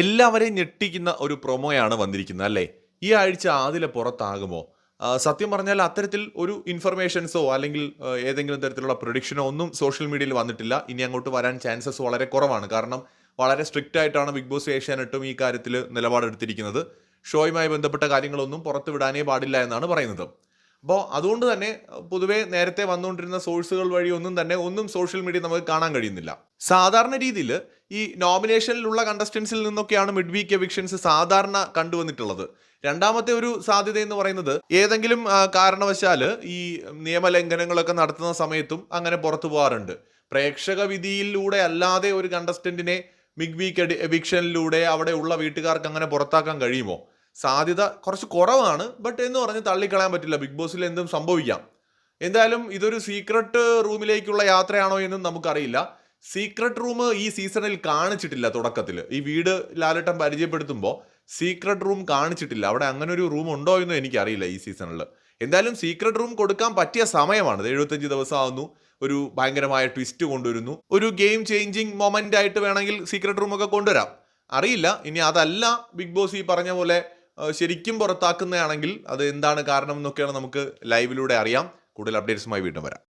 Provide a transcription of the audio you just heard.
എല്ലാവരെയും ഞെട്ടിക്കുന്ന ഒരു പ്രൊമോയാണ് വന്നിരിക്കുന്നത് അല്ലേ? ഈ ആഴ്ച ആദില പുറത്താകുമോ? സത്യം പറഞ്ഞാൽ അത്തരത്തിൽ ഒരു ഇൻഫർമേഷൻസോ അല്ലെങ്കിൽ ഏതെങ്കിലും തരത്തിലുള്ള പ്രൊഡിക്ഷനോ ഒന്നും സോഷ്യൽ മീഡിയയിൽ വന്നിട്ടില്ല. ഇനി അങ്ങോട്ട് വരാൻ ചാൻസസ് വളരെ കുറവാണ്. കാരണം വളരെ സ്ട്രിക്റ്റ് ആയിട്ടാണ് ബിഗ് ബോസ് ഏഷ്യാനെറ്റും ഈ കാര്യത്തിൽ നിലപാടെടുത്തിരിക്കുന്നത്. ഷോയുമായി ബന്ധപ്പെട്ട കാര്യങ്ങളൊന്നും പുറത്ത് വിടാനേ പാടില്ല എന്നാണ് പറയുന്നത്. അപ്പോൾ അതുകൊണ്ട് തന്നെ പൊതുവേ നേരത്തെ വന്നുകൊണ്ടിരുന്ന സോഴ്സുകൾ വഴി ഒന്നും സോഷ്യൽ മീഡിയ നമുക്ക് കാണാൻ കഴിയുന്നില്ല. സാധാരണ രീതിയിൽ ഈ നോമിനേഷനിലുള്ള കണ്ടസ്റ്റൻസിൽ നിന്നൊക്കെയാണ് മിഡ് വീക്ക് എവിക്ഷൻസ് സാധാരണ കണ്ടുവന്നിട്ടുള്ളത്. രണ്ടാമത്തെ ഒരു സാധ്യത എന്ന് പറയുന്നത് ഏതെങ്കിലും കാരണവശാൽ ഈ നിയമലംഘനങ്ങളൊക്കെ നടത്തുന്ന സമയത്തും അങ്ങനെ പുറത്തു പോകാറുണ്ട്. പ്രേക്ഷക വിധിയിലൂടെ അല്ലാതെ ഒരു കണ്ടസ്റ്റന്റിനെ മിഡ് വീക്ക് എവിക്ഷനിലൂടെ അവിടെ ഉള്ള വീട്ടുകാർക്ക് അങ്ങനെ പുറത്താക്കാൻ കഴിയുമോ? സാധ്യത കുറച്ച് കുറവാണ്. ബട്ട് എന്ന് പറഞ്ഞ് തള്ളിക്കളയാൻ പറ്റില്ല. ബിഗ് ബോസിൽ എന്തും സംഭവിക്കാം. എന്തായാലും ഇതൊരു സീക്രട്ട് റൂമിലേക്കുള്ള യാത്രയാണോ എന്നും നമുക്കറിയില്ല. സീക്രട്ട് റൂം ഈ സീസണിൽ കാണിച്ചിട്ടില്ല. തുടക്കത്തിൽ ഈ വീട് ലാലേട്ടൻ പരിചയപ്പെടുത്തുമ്പോൾ സീക്രട്ട് റൂം കാണിച്ചിട്ടില്ല. അവിടെ അങ്ങനെ ഒരു റൂം ഉണ്ടോ എന്നും എനിക്കറിയില്ല ഈ സീസണിൽ. എന്തായാലും സീക്രട്ട് റൂം കൊടുക്കാൻ പറ്റിയ സമയമാണ്. 75 ദിവസം ആവുന്നു. ഒരു ഭയങ്കരമായ ട്വിസ്റ്റ് കൊണ്ടുവരുന്നു. ഒരു ഗെയിം ചേഞ്ചിങ് മൊമെന്റ് ആയിട്ട് വേണമെങ്കിൽ സീക്രട്ട് റൂം ഒക്കെ കൊണ്ടുവരാം. അറിയില്ല. ഇനി അതല്ല ബിഗ് ബോസ് ഈ പറഞ്ഞ പോലെ ശരിക്കും പുറത്താക്കുന്നതാണെങ്കിൽ അത് എന്താണ് കാരണം എന്നൊക്കെയാണ് നമുക്ക് ലൈവിലൂടെ അറിയാം. കൂടുതൽ അപ്ഡേറ്റ്സുമായി വീണ്ടും വരാം.